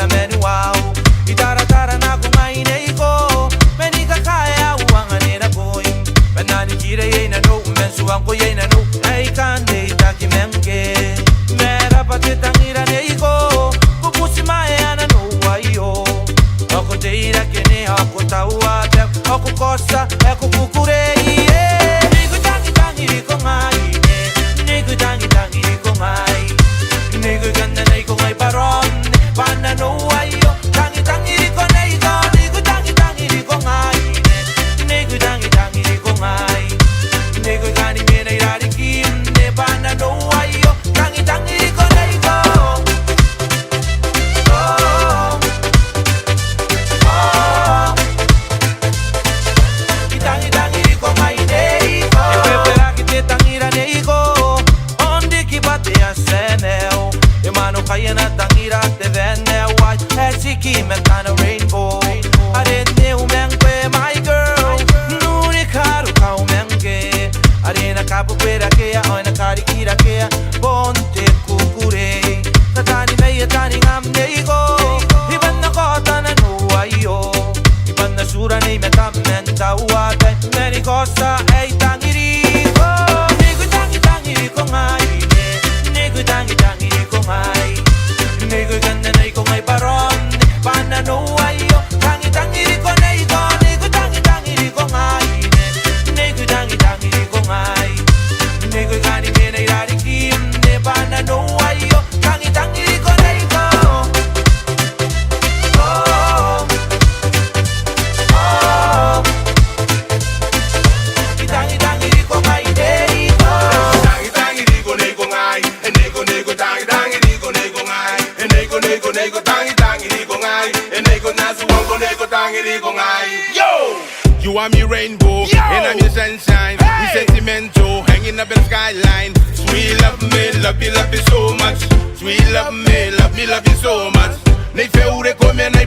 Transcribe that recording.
la menuau. Itara tara na kumai neiko. Menika kaya uanga nena boim. Benani kira ye na no, mensuang ko ye na no. Ay kande taki menge. Mera pati tangira neiko. Pupusi mae ana no ayo. Ako teira kene ako taua te. Ako kosa, ako kukure. Niku tangi tangi riko ngai. Niku tangi tangi riko ngai. Niku ganda neiko ngai paron. Pana no ayo. Tangi tangi riko neiko. Niku tangi tangi riko ngai. Niku tangi tangi riko ngai. Niku gani mena irari kim. Ne pana no ayo. Tangi tangi riko neiko. Oh. Oh. Tangi tangi riko ngai neiko. E pepera ki te tangira neiko. Onde ki bate a senel. E mano kaya na tangira te venel. Why has ki mentana rainbow. Arene umengwe my girl. Nuni karu ka umenge. Arena kapu pera kea. Oina kari kira kea. Bonte kukure. Katani meia tani ngam neiko. Iban na kota na nuayo. Iban na sura nei metam menta uate. Meni cosa ei tangi riko. Niku tangi tangi riko ngai. Niku tangi tangi riko ngai. Niku ganda neiko ngai paron. Pana no ayo. Tangi tangi riko neiko. Niku tangi tangi riko ngai. Niku tangi tangi riko ngai. Niku gani mena irari kim. Ne pana no ayo. Tangi tangi riko neiko. Oh. Oh. Tangi tangi riko ngai neiko. Tangi tangi riko neko ngai, e neko neko tangi tangi riko neko ngai, e neko neko neko tangi tangi riko ngai, e neko nasu wango neko tangi riko ngai. Yo, you are me rainbow, and I'm your sunshine. You sentimental, hanging up in the skyline. Sweet love you so much. Sweet love me, love you so much. Ne fe ure come na